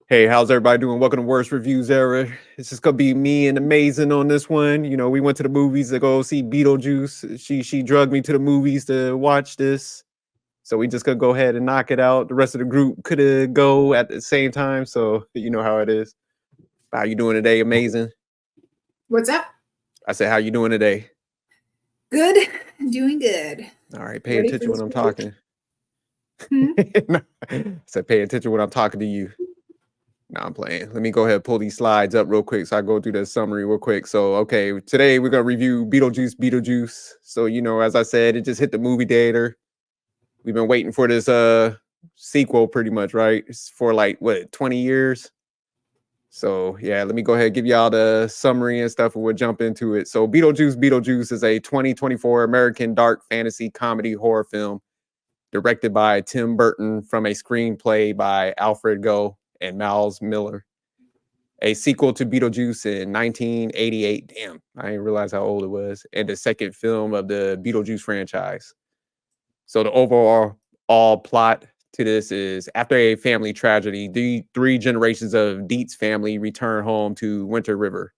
Hey, how's everybody doing? Welcome to Worst Reviews Era. It's just gonna be me and Amazing on this one. You know, we went to the movies to go see Beetlejuice. She drugged me to the movies to watch this. So we just gonna go ahead and knock it out. The rest of the group could go at the same time. So you know how it is. How you doing today, Amazing? What's up? I said, how you doing today? Good. Doing good. All right, pay Ready for attention when this I'm review? talking. Hmm? I said, pay attention when I'm talking to you. No, I'm playing. Let me go ahead and pull these slides up real quick so I go through the summary real quick. So, okay, today we're gonna review Beetlejuice. So, you know, as I said, it just hit the movie theater. We've been waiting for this sequel pretty much, right? It's for like what, 20 years? So yeah, let me go ahead and give y'all the summary and stuff and we'll jump into it. So Beetlejuice is a 2024 American dark fantasy comedy horror film directed by Tim Burton from a screenplay by Alfred Goh and Miles Miller. A sequel to Beetlejuice in 1988. Damn, I didn't realize how old it was. And the second film of the Beetlejuice franchise. So the overall plot to this is after a family tragedy, the three generations of Dietz family return home to Winter River.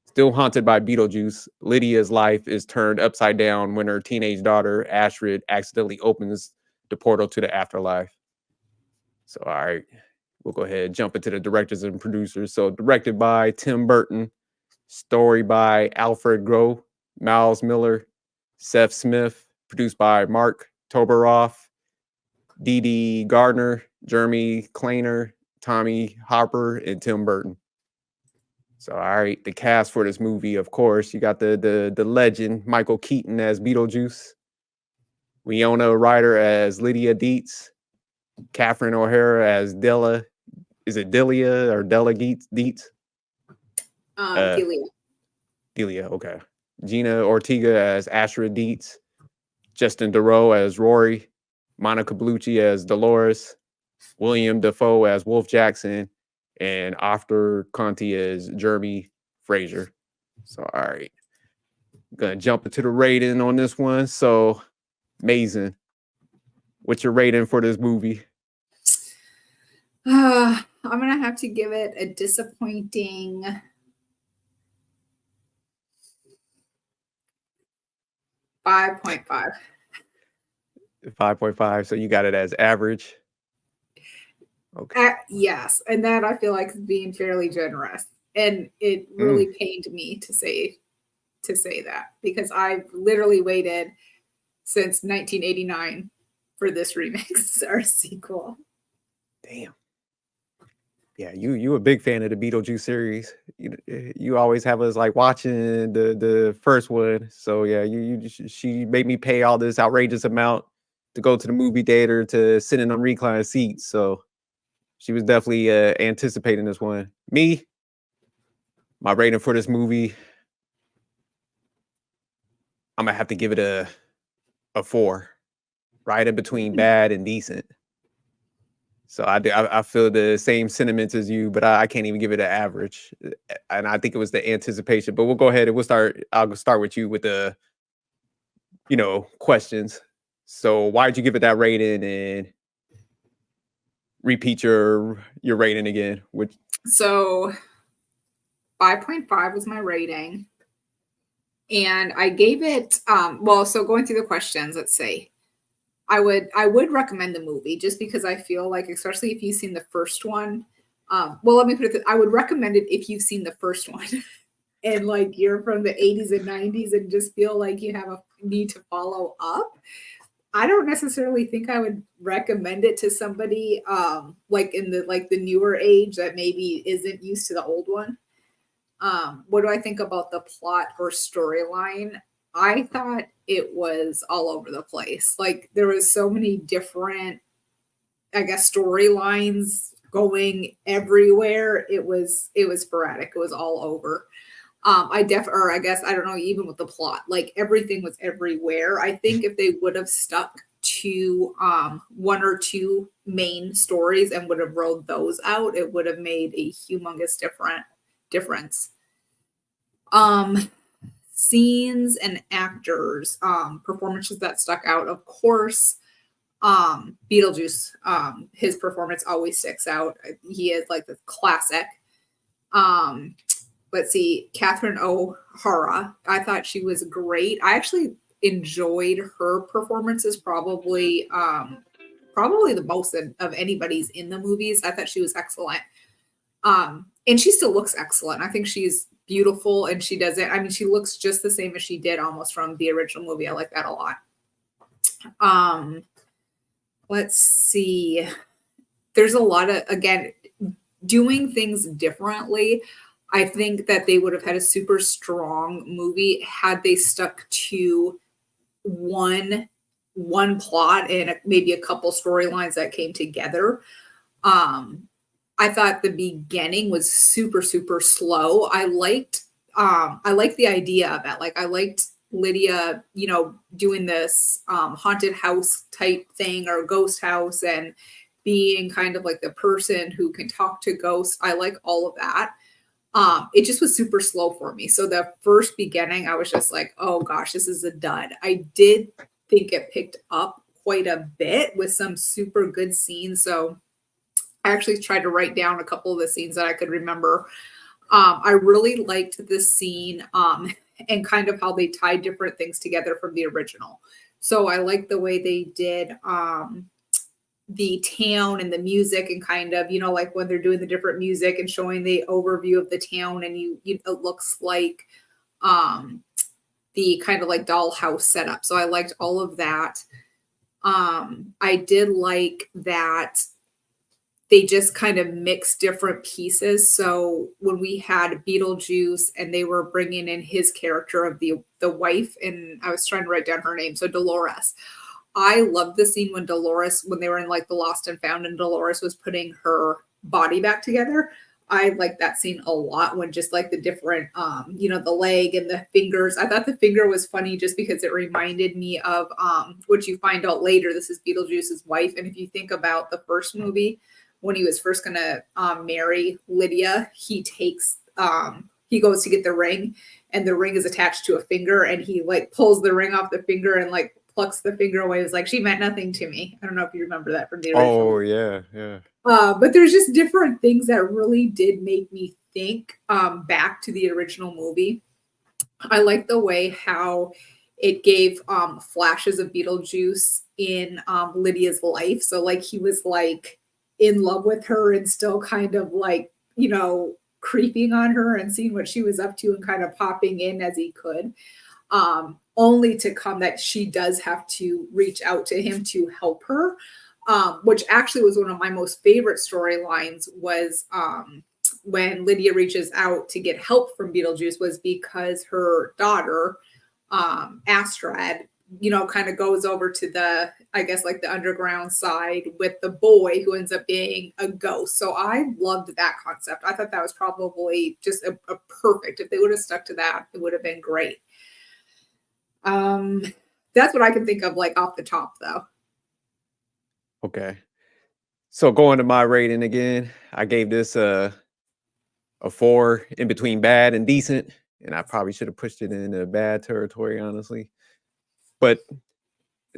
Still haunted by Beetlejuice, Lydia's life is turned upside down when her teenage daughter, Astrid, accidentally opens the portal to the afterlife. So, all right, we'll go ahead and jump into the directors and producers. So, directed by Tim Burton, story by Alfred Groh, Miles Miller, Seth Smith, produced by Mark Toberoff, Dee Dee Gardner, Jeremy Kleiner, Tommy Hopper, and Tim Burton. So, all right, the cast for this movie, of course, you got the legend Michael Keaton as Beetlejuice, Winona Ryder as Lydia Dietz, Catherine O'Hara as Della. Is it Delia or Della Dietz? Uh, Delia. Delia, okay. Gina Ortega as Astrid Dietz, Justin Theroux as Rory, Monica Bellucci as Dolores, William Defoe as Wolf Jackson, and Arthur Conti as Jeremy Fraser. So, all right. Gonna jump into the rating on this one. So, Amazing. What's your rating for this movie? I'm gonna have to give it a disappointing 5.5. 5.5. So you got it as average. Okay. Yes, and that I feel like is being fairly generous, and it Mm. really pained me to say that because I've literally waited since 1989 for this remix or sequel. Damn. Yeah, you a big fan of the Beetlejuice series. You always have us like watching the first one. So yeah, she made me pay all this outrageous amount to go to the movie theater to sit in on recline seats. So she was definitely anticipating this one. Me, my rating for this movie, I'm gonna have to give it a 4, right in between bad and decent. So I feel the same sentiments as you, but I can't even give it an average. And I think it was the anticipation. But we'll go ahead and we'll start. I'll start with you with the questions. So why'd you give it that rating and repeat your rating again? Which So 5.5 was my rating. And I gave it so going through the questions, let's say. I would recommend the movie just because I feel like, especially if you've seen the first one. Let me put it I would recommend it if you've seen the first one and like you're from the 80s and 90s and just feel like you have a need to follow up. I don't necessarily think I would recommend it to somebody like in the newer age that maybe isn't used to the old one. What do I think about the plot or storyline? I thought it was all over the place. Like there was so many different, I guess, storylines going everywhere. It was sporadic. It was all over. I guess I don't know, even with the plot, like everything was everywhere. I think if they would have stuck to one or two main stories and would have rolled those out, it would have made a humongous difference. Um, Scenes and actors, performances that stuck out, of course. Beetlejuice, his performance always sticks out. He is like the classic. Um, let's see, Catherine O'Hara. I thought she was great. I actually enjoyed her performances probably the most of anybody's in the movies. I thought she was excellent. And she still looks excellent. I think she's beautiful and she does it. I mean, she looks just the same as she did almost from the original movie. I like that a lot. Um, let's see. There's a lot of, again, doing things differently. I think that they would have had a super strong movie had they stuck to one plot and maybe a couple storylines that came together. I thought the beginning was super super slow. I liked the idea of it. Like I liked Lydia, doing this haunted house type thing or ghost house and being kind of like the person who can talk to ghosts. I like all of that. It just was super slow for me. So the first beginning, I was just like, oh gosh, this is a dud. I did think it picked up quite a bit with some super good scenes. So I actually tried to write down a couple of the scenes that I could remember. I really liked this scene and kind of how they tied different things together from the original. So I like the way they did the town and the music and kind of, like when they're doing the different music and showing the overview of the town and it looks like the kind of like dollhouse setup. So I liked all of that. I did like that they just kind of mixed different pieces. So when we had Beetlejuice and they were bringing in his character of the wife, and I was trying to write down her name, so Dolores. I loved the scene when they were in like the Lost and Found, and Dolores was putting her body back together. I like that scene a lot when just like the different, the leg and the fingers. I thought the finger was funny just because it reminded me of what you find out later. This is Beetlejuice's wife. And if you think about the first movie, when he was first going to marry Lydia, he goes to get the ring and the ring is attached to a finger and he like pulls the ring off the finger and like plucks the finger away. It was like, she meant nothing to me. I don't know if you remember that from the original. Oh yeah, yeah. But there's just different things that really did make me think back to the original movie. I like the way how it gave flashes of Beetlejuice in Lydia's life. So like he was like in love with her and still kind of like, creeping on her and seeing what she was up to and kind of popping in as he could. Only to come that she does have to reach out to him to help her. Which actually was one of my most favorite storylines was when Lydia reaches out to get help from Beetlejuice was because her daughter, Astrid, kind of goes over to the, I guess, like the underground side with the boy who ends up being a ghost. So I loved that concept. I thought that was probably just a perfect. If they would have stuck to that, it would have been great. That's what I can think of like off the top though. Okay. So going to my rating again, I gave this a 4 in between bad and decent, and I probably should have pushed it into bad territory, honestly. But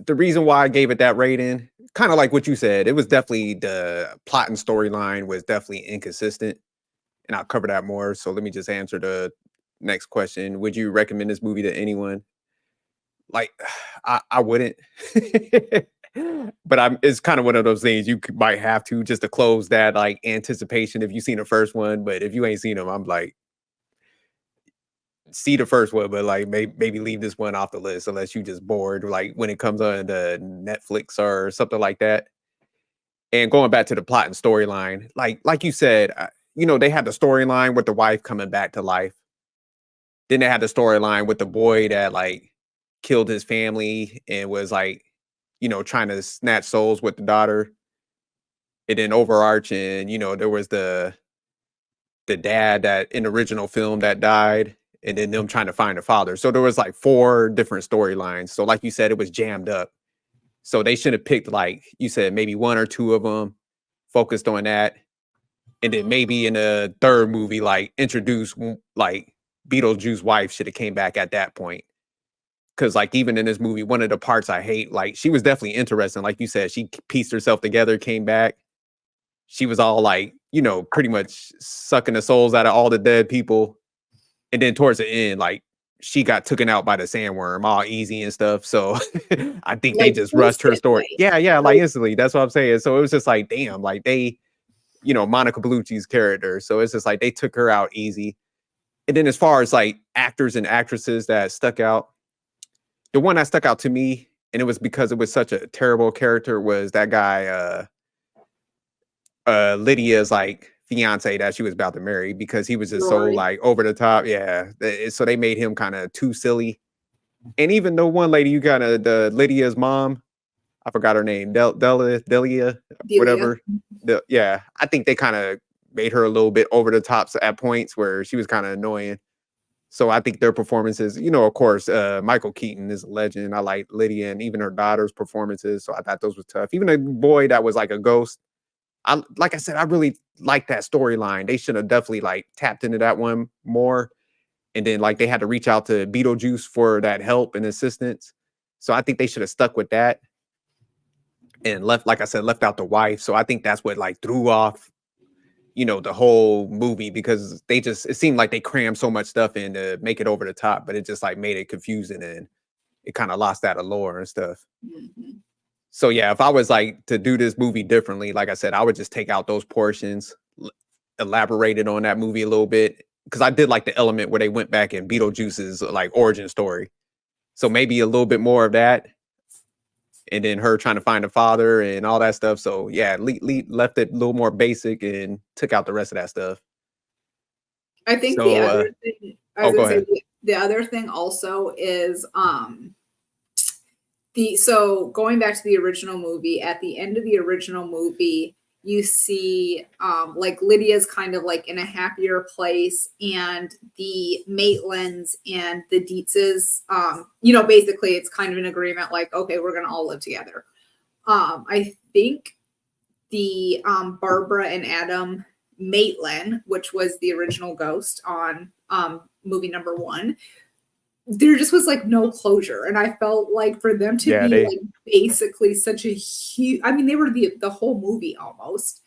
the reason why I gave it that rating, kind of like what you said, it was definitely the plot and storyline was definitely inconsistent, and I'll cover that more. So let me just answer the next question. Would you recommend this movie to anyone? Like, I wouldn't. But it's kind of one of those things might have to just to close that like anticipation if you've seen the first one. But if you ain't seen them, I'm like, see the first one, but like maybe leave this one off the list unless you just bored, like when it comes on the Netflix or something like that. And going back to the plot and storyline, like you said, they had the storyline with the wife coming back to life. Then they had the storyline with the boy that like killed his family and was like, trying to snatch souls with the daughter. And then overarching, there was the dad that in the original film that died, and then them trying to find the father. So there was like 4 different storylines. So like you said, it was jammed up. So they should have picked, like you said, maybe 1 or 2 of them, focused on that. And then maybe in a third movie, like introduce like Beetlejuice wife should have came back at that point. because like even in this movie, one of the parts I hate, like she was definitely interesting. Like you said, she pieced herself together, came back. She was all like, pretty much sucking the souls out of all the dead people. And then towards the end, like she got taken out by the sandworm all easy and stuff. So I think they Like just rushed her story. instantly. Yeah, yeah, like Like, instantly. That's what I'm saying. So it was just like, damn, like they, Monica Bellucci's character. So it's just like they took her out easy. And then as far as like actors and actresses that stuck out, the one that stuck out to me, and it was because it was such a terrible character, was that guy, Lydia's like fiance that she was about to marry, because he was just so Rory. like over the top. Yeah. So they made him kind of too silly. And even the one lady you got, the Lydia's mom, I forgot her name, Delia, Delia. whatever. Yeah, I think they kind of made her a little bit over the top at points where she was kind of annoying. So I think their performances, of course, Michael Keaton is a legend. I like Lydia and even her daughter's performances. So I thought those were tough. Even a boy that was like a ghost. Like I said, I really like that storyline. They should have definitely like tapped into that one more. And then like they had to reach out to Beetlejuice for that help and assistance. So I think they should have stuck with that and left, like I said, left out the wife. So I think that's what like threw off, the whole movie, because it seemed like they crammed so much stuff in to make it over the top, but it just like made it confusing and it kind of lost that allure and stuff. Mm-hmm. So yeah, if I was like to do this movie differently, like I said, I would just take out those portions, elaborated on that movie a little bit, because I did like the element where they went back in Beetlejuice's like origin story. So maybe a little bit more of that, and then her trying to find a father and all that stuff. So yeah, left it a little more basic and took out the rest of that stuff. I think the So other thing I was oh, go gonna say, ahead. the other thing also is so going back to the original movie, at the end of the original movie, you see like Lydia's kind of like in a happier place, and the Maitlands and the Dietzes, basically it's kind of an agreement like, okay, we're gonna all live together. I think the Barbara and Adam Maitland, which was the original ghost on movie number one, there just was like no closure. And I felt like for them to Yeah, be they like basically such a huge, I mean, they were the whole movie almost.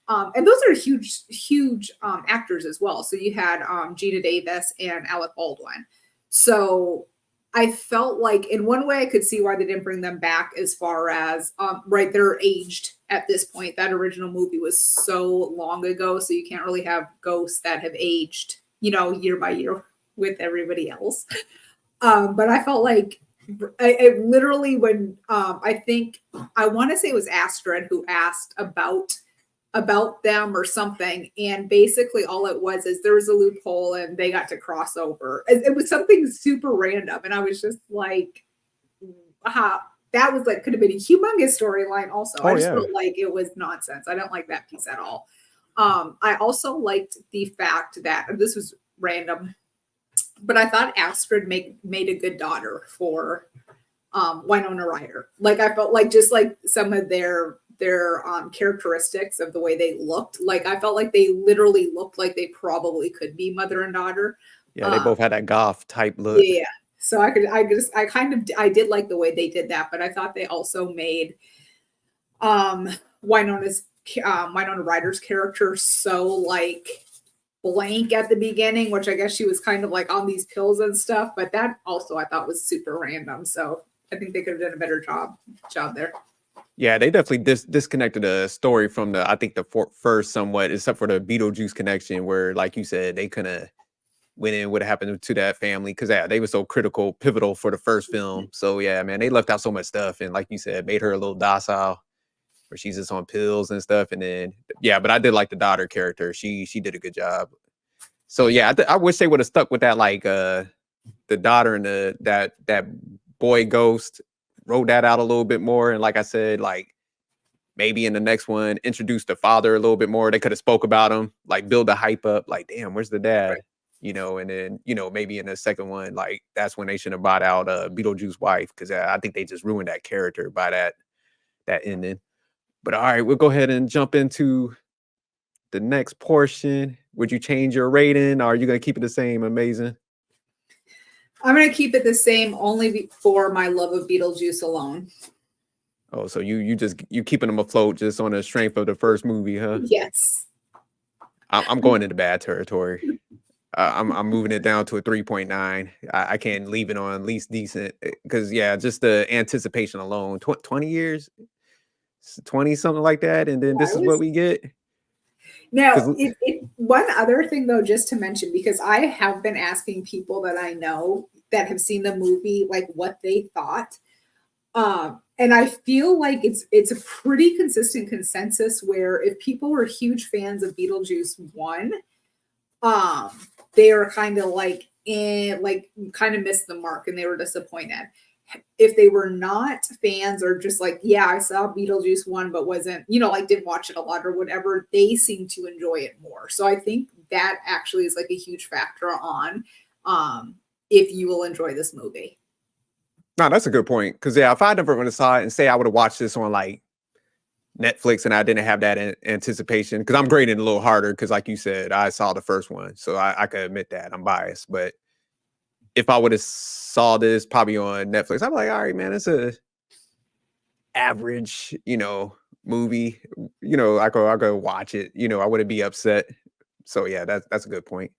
And those are huge actors as well. So you had Gina Davis and Alec Baldwin. So I felt like in one way I could see why they didn't bring them back, as far as right, they're aged at this point. That original movie was so long ago, so you can't really have ghosts that have aged, year by year with everybody else. But I felt like I literally, when I think I want to say it was Astrid who asked about them or something, and basically all it was is there was a loophole and they got to cross over. It was something super random, and I was just like, that was like, could have been a humongous storyline also. I oh just yeah. felt like it was nonsense. I don't like that piece at all. I also liked the fact that this was random, but I thought Astrid made a good daughter for Winona Ryder. Like I felt like just like some of their characteristics of the way they looked, like I felt like they literally looked like they probably could be mother and daughter. Yeah, they both had that goth type look. Yeah. So I did like the way they did that, but I thought they also made um Winona Ryder's character so like blank at the beginning, which I guess she was kind of like on these pills and stuff, but that also I thought was super random. So I think they could have done a better job there. Yeah, they definitely disconnected the story from I think the first somewhat, except for the Beetlejuice connection, where, like you said, they kind of went in what happened to that family, because yeah, they were so pivotal for the first film. So yeah, man, they left out so much stuff, and like you said, made her a little docile, where she's just on pills and stuff. And then yeah, but I did like the daughter character. She did a good job. So yeah, I wish they would have stuck with that, like the daughter and that boy ghost, wrote that out a little bit more. And like I said, like maybe in the next one, introduce the father a little bit more. They could have spoke about him, like build the hype up, like, damn, where's the dad? And then, maybe in the second one, like that's when they should have bought out Beetlejuice wife, because I think they just ruined that character by that ending. But all right, we'll go ahead and jump into the next portion. Would you change your rating, or are you gonna keep it the same? Amazing. I'm gonna keep it the same only for my love of Beetlejuice alone. Oh, so you keeping them afloat just on the strength of the first movie, huh? Yes. I'm going into bad territory. I'm moving it down to a 3.9. I can't leave it on least decent because yeah, just the anticipation alone. 20 years, 20 something like that, and then I this is what was we get. now Because one other thing though, just to mention, because I have been asking people that I know that have seen the movie like what they thought. And I feel like it's a pretty consistent consensus where if people were huge fans of Beetlejuice 1, um, they are kind of like kind of missed the mark and they were disappointed. If they were not fans or just like, yeah, I saw Beetlejuice 1, but wasn't, like didn't watch it a lot or whatever, they seem to enjoy it more. So I think that actually is like a huge factor on um if you will enjoy this movie. no, that's a good point. Because yeah, if I never would have saw it and say I would have watched this on like Netflix and I didn't have that anticipation, because I'm grading a little harder because like you said, I saw the first one, so I could admit that I'm biased. But if I would have saw this probably on Netflix, I'm like, all right, man, it's a average, movie. I go watch it. I wouldn't be upset. So yeah, that's a good point.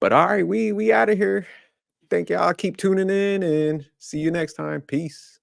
But all right, we out of here. Thank y'all. Keep tuning in and see you next time. Peace.